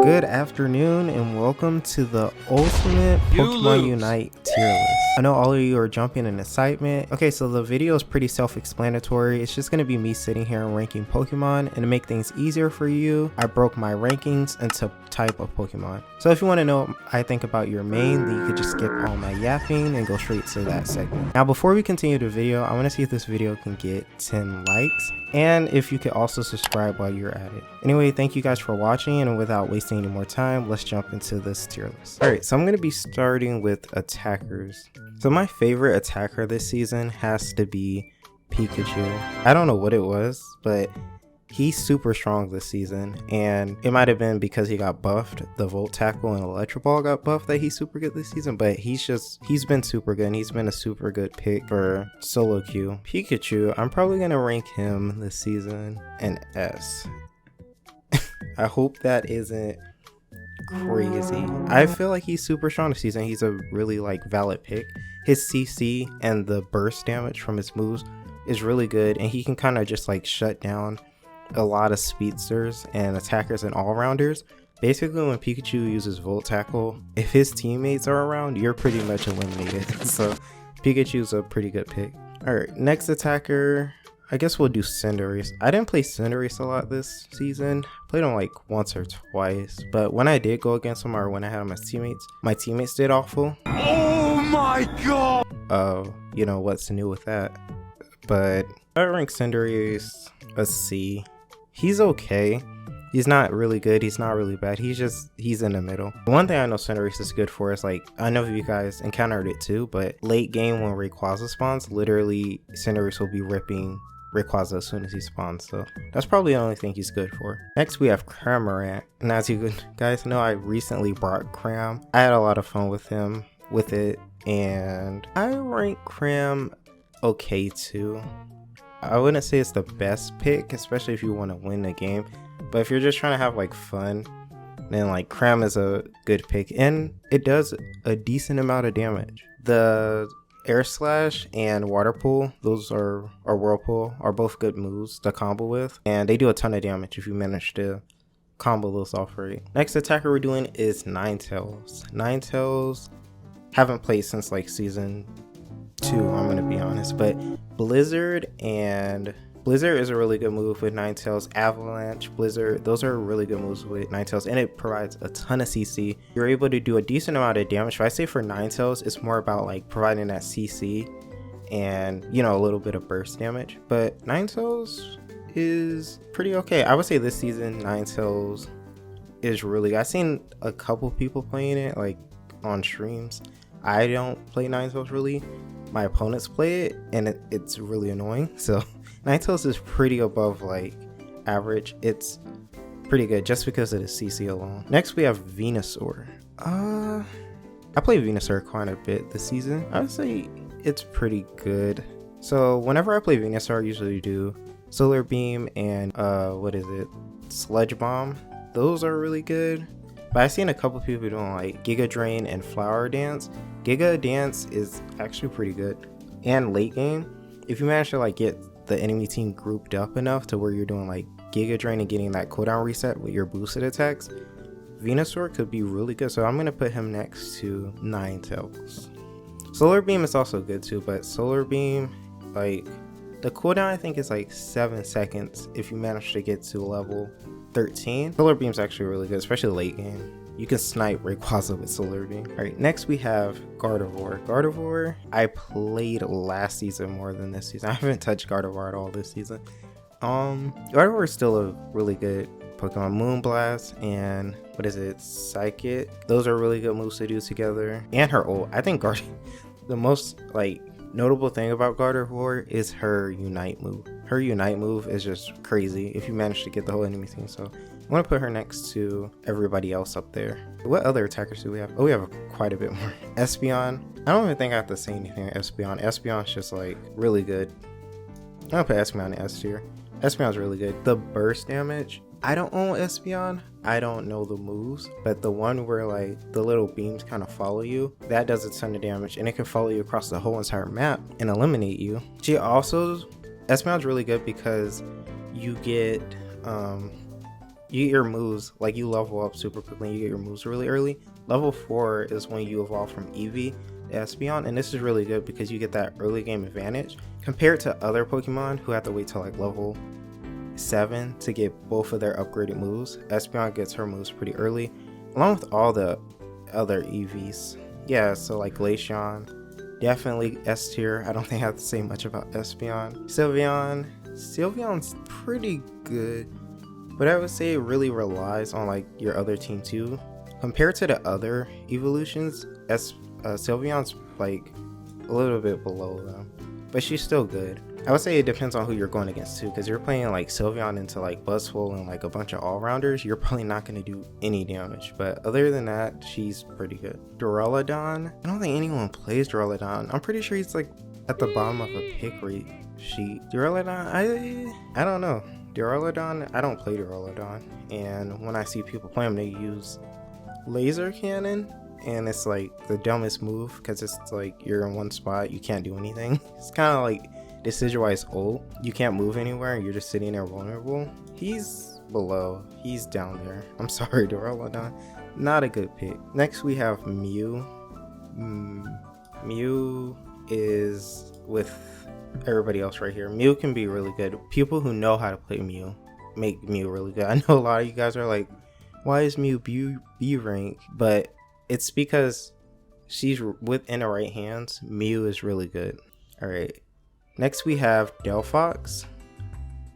Good afternoon and welcome to the ultimate Pokemon Unite tier list. I know all of you are jumping in excitement. Okay, so the video is pretty self-explanatory. It's just going to be me sitting here and ranking Pokemon, and to make things easier for you, I broke my rankings into type of Pokemon. So if you want to know what I think about your main, then you could just skip all my yapping and go straight to that segment. Now before we continue the video, I want to see if this video can get 10 likes. And if you could also subscribe while you're at it. Anyway, thank you guys for watching, and without wasting any more time, let's jump into this tier list. Alright, so I'm going to be starting with attackers. So my favorite attacker this season has to be Pikachu. I don't know what it was, but he's super strong this season, and it might have been because he got buffed. The Volt Tackle and Electro Ball got buffed that he's super good this season, but he's been super good, and he's been a super good pick for solo queue. Pikachu, I'm probably gonna rank him this season an S. I hope that isn't crazy. I feel like he's super strong this season. He's a really valid pick. His CC and the burst damage from his moves is really good, and he can kind of just shut down a lot of speedsters and attackers and all-rounders. Basically, when Pikachu uses Volt Tackle, if his teammates are around, you're pretty much eliminated. So Pikachu's a pretty good pick. Alright, next attacker, I guess we'll do Cinderace. I didn't play Cinderace a lot this season. Played him once or twice, but when I did go against him, or when I had him as teammates, my teammates did awful. Oh my god! You know what's new with that. But I rank Cinderace a C. He's okay. He's not really good. He's not really bad. He's in the middle. One thing I know Cinderace is good for is I know you guys encountered it too, but late game when Rayquaza spawns, literally Cinderace will be ripping Rayquaza as soon as he spawns. So that's probably the only thing he's good for. Next we have Cramorant. And as you guys know, I recently brought Cram. I had a lot of fun with it, and I rank Cram okay too. I wouldn't say it's the best pick, especially if you want to win the game, but if you're just trying to have fun, then Cram is a good pick, and it does a decent amount of damage. The Air Slash and Water Pool, those or Whirlpool, are both good moves to combo with, and they do a ton of damage if you manage to combo those off right. Next attacker we're doing is Ninetales. Ninetales, haven't played since season 2, I'm gonna be honest, but Blizzard is a really good move with Ninetales. Avalanche, Blizzard, those are really good moves with Ninetales, and it provides a ton of CC. You're able to do a decent amount of damage. But I say for Ninetales, it's more about providing that CC and a little bit of burst damage. But Ninetales is pretty okay. I would say this season Ninetales is really good. I've seen a couple people playing it on streams. I don't play Ninetales really. My opponents play it, and it's really annoying. So Ninetales is pretty above average. It's pretty good just because of the CC alone. Next we have Venusaur. I played Venusaur quite a bit this season. I would say it's pretty good. So whenever I play Venusaur, I usually do Solar Beam and Sludge Bomb. Those are really good. But I've seen a couple people doing Giga Drain and Flower Dance. Giga Dance is actually pretty good. And late game, if you manage to get the enemy team grouped up enough to where you're doing Giga Drain and getting that cooldown reset with your boosted attacks, Venusaur could be really good. So I'm going to put him next to Ninetales. Solar Beam is also good too, but Solar Beam, the cooldown I think is 7 seconds if you manage to get to level 13. Solar Beam's actually really good, especially late game. You can snipe Rayquaza with Solar Beam. Alright, next we have Gardevoir. Gardevoir, I played last season more than this season. I haven't touched Gardevoir at all this season. Gardevoir is still a really good Pokemon. Moonblast and Psychic. Those are really good moves to do together. And her ult. I think the most notable thing about Gardevoir is her Unite move. Her Unite move is just crazy if you manage to get the whole enemy team. So I'm going to put her next to everybody else up there. What other attackers do we have? Oh, we have quite a bit more. Espeon. I don't even think I have to say anything. Espeon. Espeon's just really good. I'm going to put Espeon in S tier. Espeon's really good. The burst damage. I don't own Espeon. I don't know the moves, but the one where the little beams kind of follow you, that does a ton of damage, and it can follow you across the whole entire map and eliminate you. Espeon's really good because you get you get your moves, like you level up super quickly and you get your moves really early. Level 4 is when you evolve from Eevee to Espeon, and this is really good because you get that early game advantage compared to other Pokemon who have to wait till like level 7 to get both of their upgraded moves. Espeon gets her moves pretty early, along with all the other Eevees. Yeah, so like Glaceon, definitely S tier. I don't think I have to say much about Espeon. Sylveon's pretty good, but I would say it really relies on like your other team too. Compared to the other evolutions, Sylveon's like a little bit below them, but she's still good. I would say it depends on who you're going against too, because you're playing like Sylveon into like Buzzful and like a bunch of all-rounders, you're probably not going to do any damage, but other than that, she's pretty good. Duraludon, I don't think anyone plays Duraludon. I'm pretty sure he's like at the bottom of a pick rate sheet. Duraludon, I don't know. Duraludon, I don't play Duraludon, and when I see people play him, they use Laser Cannon, and it's like the dumbest move because it's like you're in one spot, you can't do anything. It's kind of like Decidueye's ult. You can't move anywhere and you're just sitting there vulnerable. He's below. He's down there. I'm sorry, Duraludon. Not a good pick. Next we have Mew. Mew is with everybody else right here. Mew can be really good. People who know how to play Mew make Mew really good. I know a lot of you guys are like, why is Mew B rank? But it's because she's within the right hands. Mew is really good. Alright. Next we have Delphox.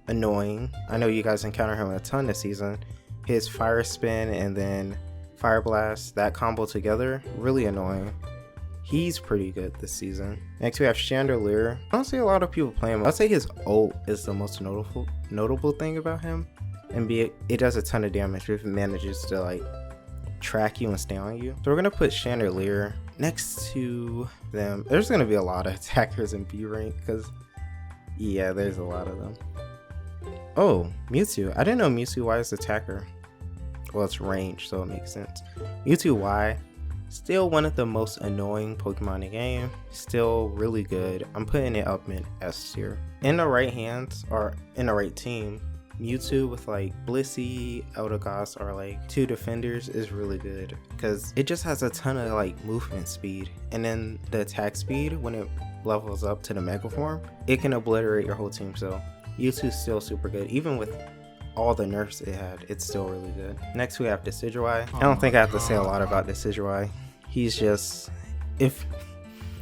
Annoying. I know you guys encounter him a ton this season. His Fire Spin and then Fire Blast, that combo together, really annoying. He's pretty good this season. Next we have Chandelier. I don't see a lot of people play him. I'd say his ult is the most notable thing about him. And it does a ton of damage if it manages to like track you and stay on you. So we're gonna put Chandelier next to them. There's gonna be a lot of attackers in B rank because yeah, there's a lot of them. Oh, Mewtwo. I didn't know Mewtwo Y is attacker. Well, it's range, so it makes sense. Mewtwo Y, still one of the most annoying Pokemon in the game. Still really good. I'm putting it up in S tier. In the right hands or in the right team, Mewtwo with like Blissey, Eldegoss, or like 2 defenders is really good because it just has a ton of like movement speed, and then the attack speed when it levels up to the Mega Form, it can obliterate your whole team. So Mewtwo's still super good, even with all the nerfs it had, it's still really good. Next we have Decidueye. I don't think I have to say a lot about Decidueye. He's just, if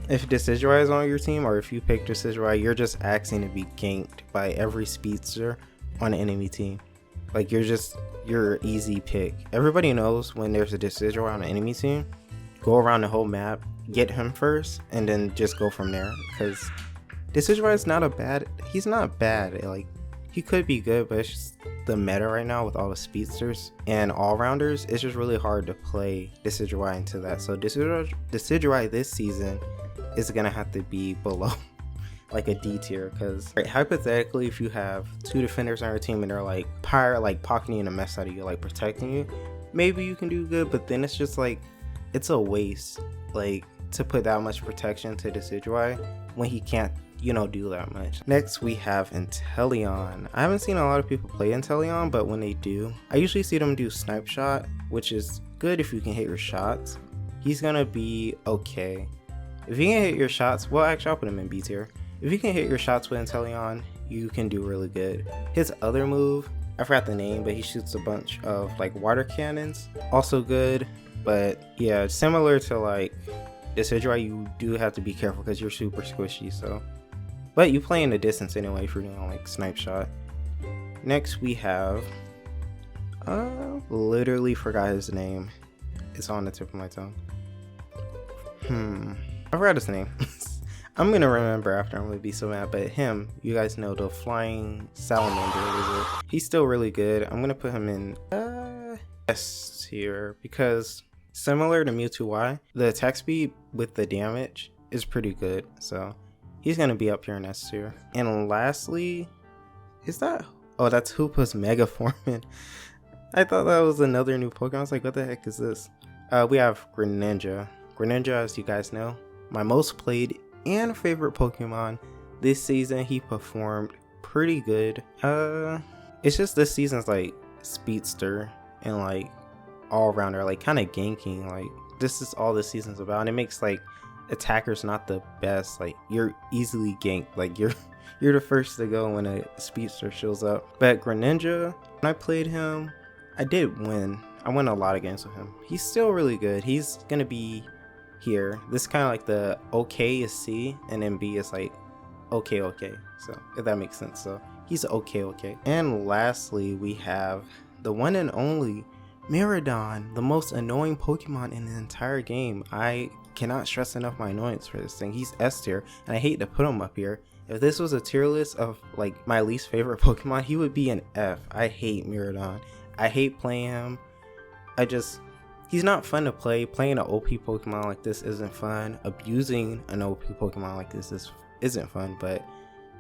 Decidueye is on your team, or if you pick Decidueye, you're just asking to be ganked by every speedster on an enemy team. Like you're an easy pick. Everybody knows when there's a Decidueye on an enemy team, go around the whole map, get him first, and then just go from there. Because Decidueye is he's not bad. Like, he could be good, but it's just the meta right now with all the speedsters and all-rounders. It's just really hard to play Decidueye into that. So Decidueye this season is gonna have to be below like a D tier, because hypothetically, if you have 2 defenders on your team and they're like pocketing a mess out of you, like protecting you, maybe you can do good. But then it's just like, it's a waste, like, to put that much protection to Decidueye when he can't, do that much. Next we have Inteleon. I haven't seen a lot of people play Inteleon, but when they do, I usually see them do Snipe Shot, which is good if you can hit your shots. He's gonna be okay. If you can hit your shots, well, actually I'll put him in B tier. If you can hit your shots with Inteleon, you can do really good. His other move, I forgot the name, but he shoots a bunch of like water cannons, also good. But yeah, similar to like Decidueye, you do have to be careful because you're super squishy. So, but you play in the distance anyway if you're doing like Snipe Shot. Next we have, literally forgot his name. It's on the tip of my tongue. I forgot his name. I'm gonna remember after. I'm gonna be so mad. But him, you guys know, the flying salamander wizard. He's still really good. I'm gonna put him in S tier because similar to Mewtwo Y, the attack speed with the damage is pretty good. So he's gonna be up here in S tier. And lastly, that's Hoopa's Mega Formin. I thought that was another new Pokemon. I was like, what the heck is this? We have Greninja. Greninja, as you guys know, my most played and favorite Pokemon this season. He performed pretty good. It's just this season's like speedster and like all rounder, like kind of ganking. Like this is all this season's about, and it makes like attackers not the best. Like you're easily ganked, like you're the first to go when a speedster shows up. But Greninja, when I played him, I did win. I won a lot of games with him. He's still really good. He's gonna be here. This is kind of like the okay is C, and then B is like okay. So if that makes sense. So he's okay. And lastly, we have the one and only Miraidon, the most annoying Pokemon in the entire game. I cannot stress enough my annoyance for this thing. He's S tier, and I hate to put him up here. If this was a tier list of like my least favorite Pokemon, he would be an F. I hate Miraidon. I hate playing him. He's not fun to play. Playing an OP Pokemon like this isn't fun. Abusing an OP Pokemon like this isn't fun. But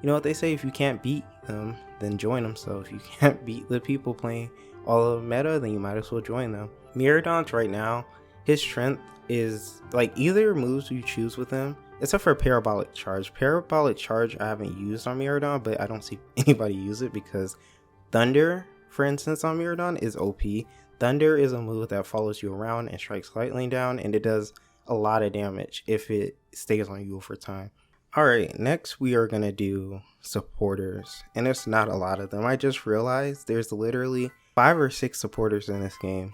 you know what they say, if you can't beat them, then join them. So if you can't beat the people playing all of meta, then you might as well join them. Miraidon's right now, his strength is like either moves you choose with him, except for Parabolic Charge. Parabolic Charge I haven't used on Miraidon, but I don't see anybody use it because Thunder, for instance, on Miraidon is OP. Thunder is a move that follows you around and strikes lightning down, and it does a lot of damage if it stays on you for time. Alright, next we are going to do supporters, and there's not a lot of them. I just realized there's literally 5 or 6 supporters in this game.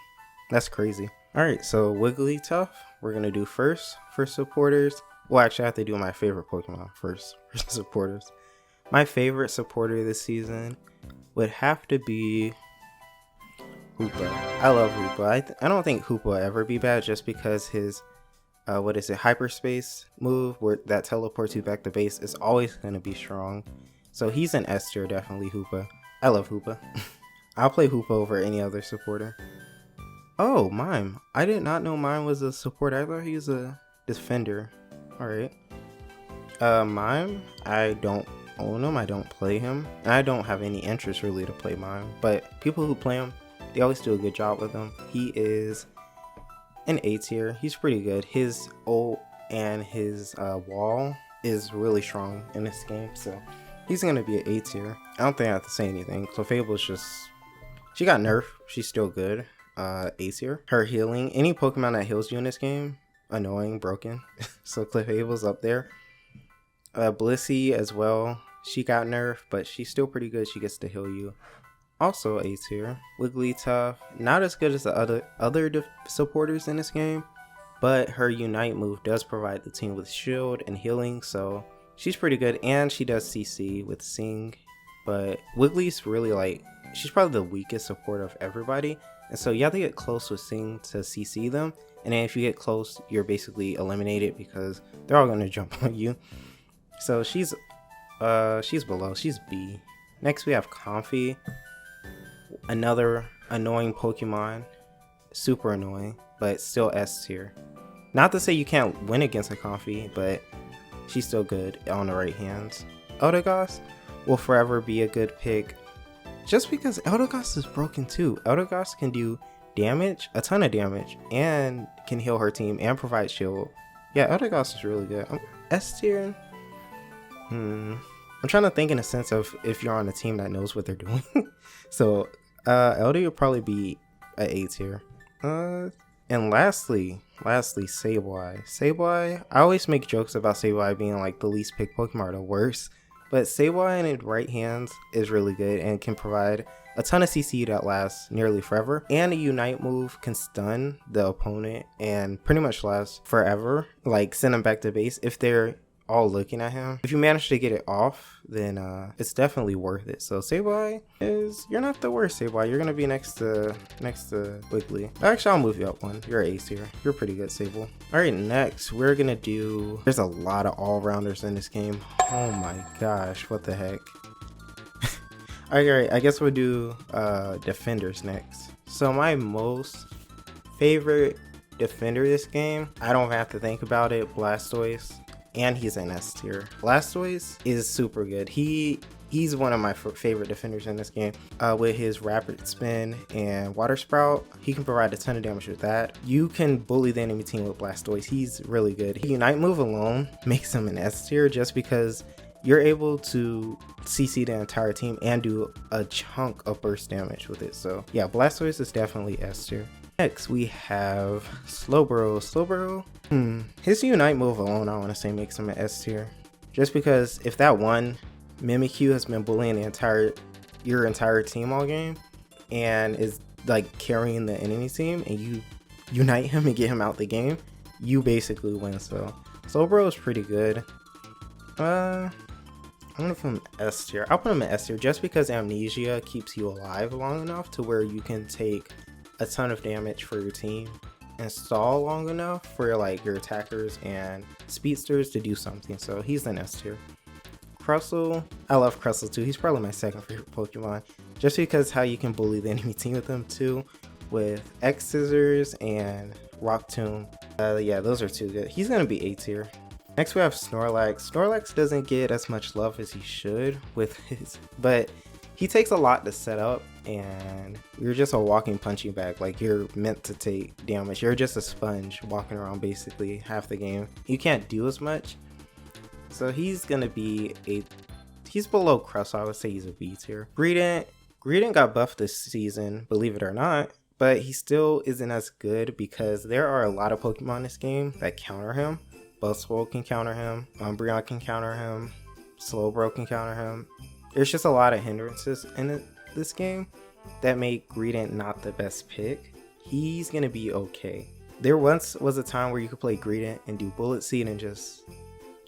That's crazy. Alright, so Wigglytuff, we're going to do first for supporters. Well, actually I have to do my favorite Pokemon first for supporters. My favorite supporter this season would have to be Hoopa. I love Hoopa. I don't think Hoopa will ever be bad just because his hyperspace move where that teleports you back to base is always going to be strong. So he's an S tier, definitely Hoopa. I love Hoopa. I'll play Hoopa over any other supporter. Oh, Mime. I did not know Mime was a supporter. I thought he was a defender. Alright. Mime, I don't own him. I don't play him. And I don't have any interest really to play Mime. But people who play him, they always do a good job with him. He is an A tier. He's pretty good. His ult and his wall is really strong in this game. So he's going to be an A tier. I don't think I have to say anything. Clefable's just... she got nerfed. She's still good. A tier. Her healing. Any Pokemon that heals you in this game, annoying, broken. So Clefable's up there. Blissey as well. She got nerfed, but she's still pretty good. She gets to heal you. Also A tier. Wigglytuff, not as good as the other supporters in this game, but her Unite move does provide the team with shield and healing, so she's pretty good, and she does CC with Sing. But Wiggly's really like, she's probably the weakest supporter of everybody, and so you have to get close with Sing to CC them, and then if you get close, you're basically eliminated because they're all gonna jump on you. So she's below, she's B. Next we have Comfy. Another annoying Pokemon, super annoying, but still S tier. Not to say you can't win against a Comfy, but she's still good on the right hands. Eldegoss will forever be a good pick, just because Eldegoss is broken too. Eldegoss can do damage, a ton of damage, and can heal her team and provide shield. Yeah, Eldegoss is really good. S tier. I'm trying to think in a sense of if you're on a team that knows what they're doing. So LD would probably be an A tier. And lastly Sableye. Sableye, I always make jokes about Sableye being like the least picked Pokemon or the worst, but Sableye in its right hands is really good and can provide a ton of CC that lasts nearly forever, and a Unite move can stun the opponent and pretty much last forever, like send them back to base if they're all looking at him. If you manage to get it off, then it's definitely worth it. So Sableye you're not the worst, Sableye. You're gonna be next to Wiggly. Actually, I'll move you up one. You're A tier. You're pretty good, Sable. Alright, next we're gonna do, there's a lot of all-rounders in this game. Oh my gosh, what the heck. Alright, I guess we'll do defenders next. So my most favorite defender this game, I don't have to think about it, Blastoise. And he's an S tier. Blastoise is super good. He's one of my favorite defenders in this game. With his rapid spin and water sprout, he can provide a ton of damage with that. You can bully the enemy team with Blastoise. He's really good. His Unite move alone makes him an S tier just because you're able to CC the entire team and do a chunk of burst damage with it. So yeah, Blastoise is definitely S tier. Next we have Slowbro. His Unite move alone, I want to say, makes him an S tier. Just because if that one Mimikyu has been bullying your entire team all game and is like carrying the enemy team, and you unite him and get him out the game, you basically win. So Slowbro is pretty good. I'm gonna put him S tier. I'll put him in S tier just because Amnesia keeps you alive long enough to where you can take a ton of damage for your team and stall long enough for like your attackers and speedsters to do something. So he's an S tier. Crustle, I love Crustle too. He's probably my second favorite Pokemon just because how you can bully the enemy team with him too, with X Scissors and Rock Tomb. Yeah, those are too good. He's gonna be A tier. Next we have Snorlax. Snorlax doesn't get as much love as he should with his, but he takes a lot to set up, and you're just a walking punching bag. Like, you're meant to take damage. You're just a sponge walking around basically half the game. You can't do as much. So he's gonna be he's below Crustle. I would say he's a B tier. Greedent got buffed this season, believe it or not, but he still isn't as good because there are a lot of Pokemon in this game that counter him. Buzzwole can counter him, Umbreon can counter him, Slowbro can counter him. There's just a lot of hindrances in this game that make Greedent not the best pick. He's gonna be okay. There once was a time where you could play Greedent and do Bullet Seed and just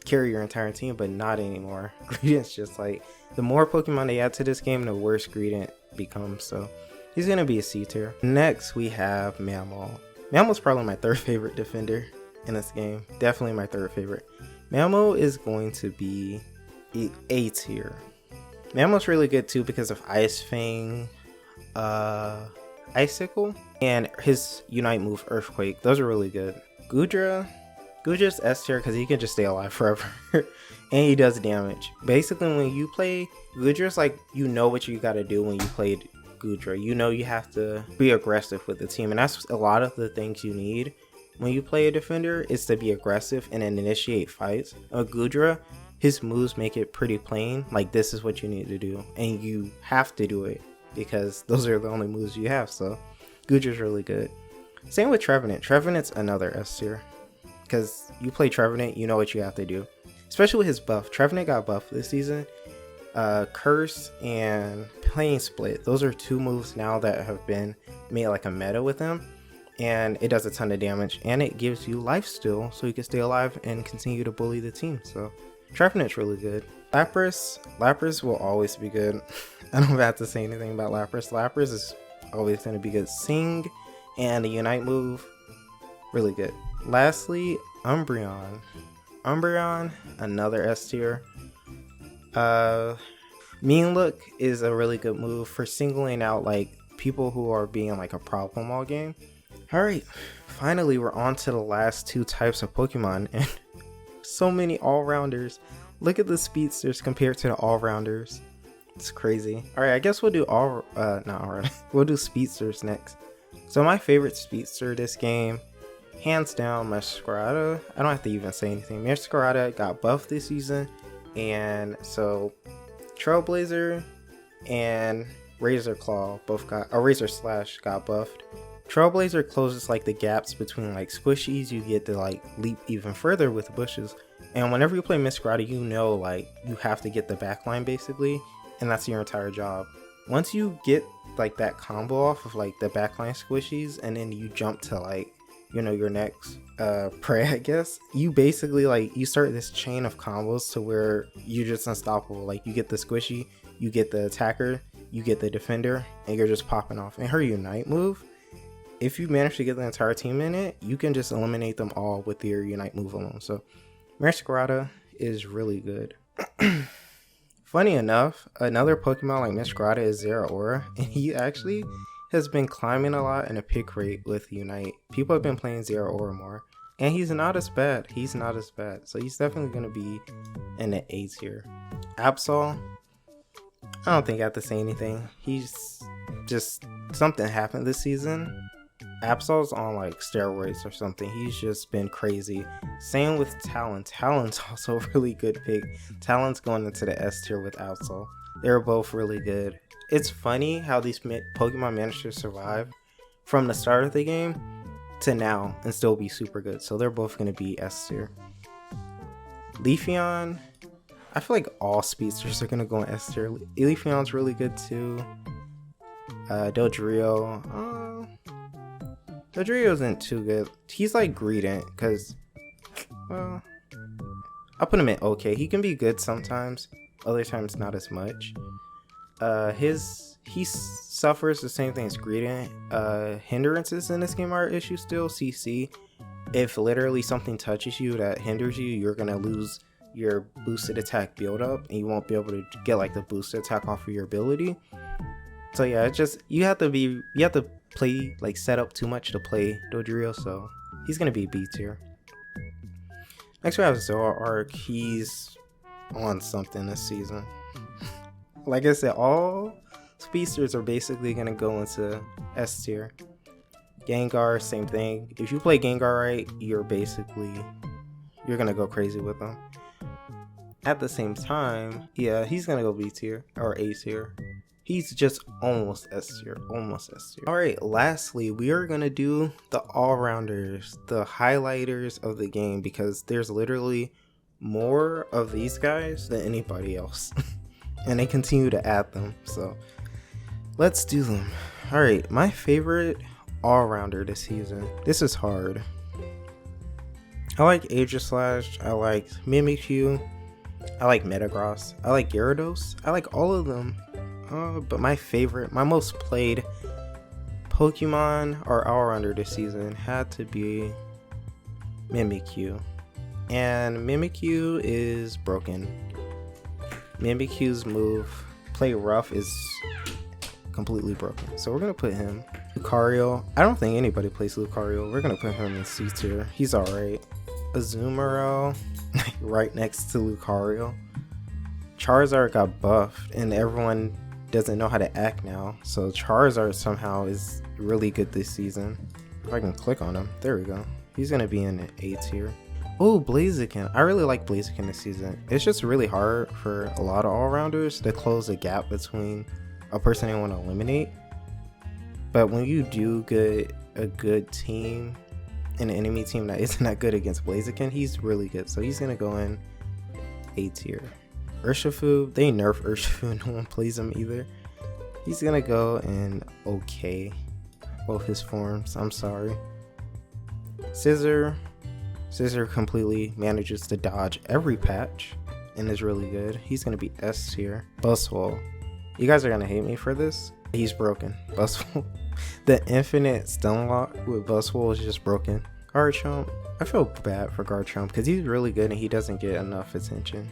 carry your entire team, but not anymore. Greedent's just like, the more Pokemon they add to this game, the worse Greedent becomes. So he's gonna be a C tier. Next we have Mammal. Mammal's probably my third favorite defender in this game. Definitely my third favorite. Mammal is going to be A tier. Mammal's really good too because of Ice Fang, Icicle, and his Unite move Earthquake. Those are really good. Gudra's S tier because he can just stay alive forever and he does damage. Basically when you play Gudra's, like, you know what you gotta do when you played Gudra. You know you have to be aggressive with the team, and that's a lot of the things you need when you play a defender, is to be aggressive and then initiate fights. Gudra, his moves make it pretty plain, like, this is what you need to do, and you have to do it because those are the only moves you have. So Gudra's really good. Same with Trevenant. Trevenant's another S tier because you play Trevenant, you know what you have to do, especially with his buff. Trevenant got buffed this season. Curse and Plane Split, those are two moves now that have been made like a meta with him, and it does a ton of damage, and it gives you life steal so you can stay alive and continue to bully the team. So Trevenant's really good. Lapras will always be good. I don't have to say anything about Lapras. Lapras is always going to be good. Sing and the Unite move, really good. Lastly, Umbreon, another S tier. Mean Look is a really good move for singling out like people who are being like a problem all game. Alright, finally we're on to the last two types of Pokemon, and so many all-rounders. Look at the Speedsters compared to the all-rounders. It's crazy. Alright, I guess we'll do we'll do Speedsters next. So my favorite Speedster this game, hands down, Masquerada. I don't have to even say anything. Masquerada got buffed this season, and so Trailblazer and Razor Claw both got, or Razor Slash got buffed. Trailblazer closes like the gaps between like squishies. You get to like leap even further with bushes, and whenever you play Masquerada, you know like you have to get the backline basically, and that's your entire job. Once you get like that combo off of like the backline squishies, and then you jump to like, you know, your next prey, I guess, you basically like, you start this chain of combos to where you're just unstoppable. Like, you get the squishy, you get the attacker, you get the defender, and you're just popping off. And her Unite move, if you manage to get the entire team in it, you can just eliminate them all with your Unite move alone. So Masquerada is really good. Funny enough, another Pokemon like Masquerada is Zeraora, and he actually has been climbing a lot in a pick rate with Unite. People have been playing Zeraora more, and he's not as bad. So he's definitely going to be in the A tier. Absol, I don't think I have to say anything. He's just, something happened this season Absol's on like steroids or something. He's just been crazy. Same with Talon. Talon's also a really good pick. Talon's going into the S tier with Absol. They're both really good. It's funny how these Pokemon managed to survive from the start of the game to now and still be super good. So they're both going to be S tier. Leafeon, I feel like all speedsters are going to go in S tier. Leafeon's really good too. Dodrio. Dodrio isn't too good. He's like Greedent because, well, I'll put him in okay. He can be good sometimes, other times not as much. He suffers the same thing as Greedent. Hindrances in this game are an issue still. CC. If literally something touches you that hinders you, you're gonna lose your boosted attack build up, and you won't be able to get like the boosted attack off of your ability. So yeah, it's just you have to play like set up too much to play Dodrio, so he's gonna be B tier. Next we have Zoroark. He's on something this season. Like I said, all speedsters are basically gonna go into S tier. Gengar, same thing. If you play Gengar right, you're gonna go crazy with them. At the same time, yeah, he's gonna go B tier or A tier. He's just almost S tier, almost S tier. All right, lastly, we are gonna do the all-rounders, the highlighters of the game, because there's literally more of these guys than anybody else. And they continue to add them, so let's do them. All right, my favorite all-rounder this season. This is hard. I like Aegislash, I like Mimikyu, I like Metagross, I like Gyarados, I like all of them. But my favorite, my most played Pokemon or all-rounder this season had to be Mimikyu. And Mimikyu is broken. Mimikyu's move, Play Rough, is completely broken. So we're going to put him. Lucario, I don't think anybody plays Lucario. We're going to put him in C tier. He's alright. Azumarill, right next to Lucario. Charizard got buffed and everyone doesn't know how to act now, so Charizard somehow is really good this season. If I can click on him, there we go. He's gonna be in A tier. Oh, Blaziken. I really like Blaziken this season. It's just really hard for a lot of all-rounders to close the gap between a person they want to eliminate. But when you do get a good team, an enemy team that isn't that good against Blaziken, he's really good. So he's gonna go in A tier. Urshifu, they nerf Urshifu, no one plays him either. He's gonna go in okay. Both his forms, I'm sorry. Scizor completely manages to dodge every patch and is really good. He's gonna be S tier. Buzzwole, you guys are gonna hate me for this. He's broken. Buzzwole, the infinite stun lock with Buzzwole is just broken. Garchomp, I feel bad for Garchomp because he's really good and he doesn't get enough attention.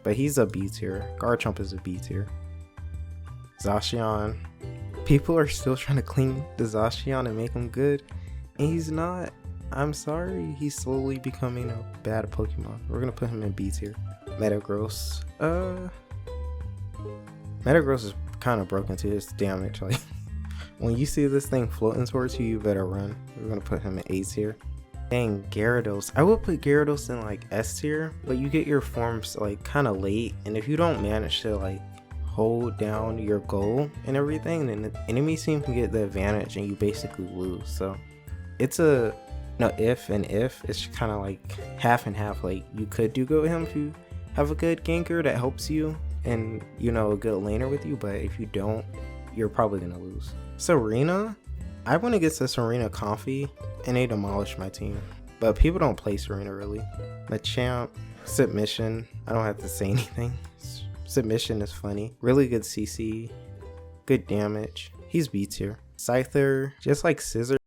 But he's a B tier. Garchomp is a B tier. Zacian. People are still trying to clean the Zacian and make him good. And he's not. I'm sorry. He's slowly becoming a bad Pokemon. We're going to put him in B tier. Metagross. Metagross is kind of broken to his damage. Like, when you see this thing floating towards you, you better run. We're going to put him in A tier. Dang, Gyarados. I would put Gyarados in like S tier, but you get your forms like kind of late, and if you don't manage to like hold down your goal and everything, then the enemy team can get the advantage and you basically lose. So it's a if and if. It's kind of like half and half. Like you could do go with him if you have a good ganker that helps you and a good laner with you, but if you don't, you're probably gonna lose. Serena, I went against the Serena Comfy and they demolished my team. But people don't play Serena really. Machamp, Submission, I don't have to say anything. Submission is funny. Really good CC, good damage. He's B tier. Scyther, just like Scizor,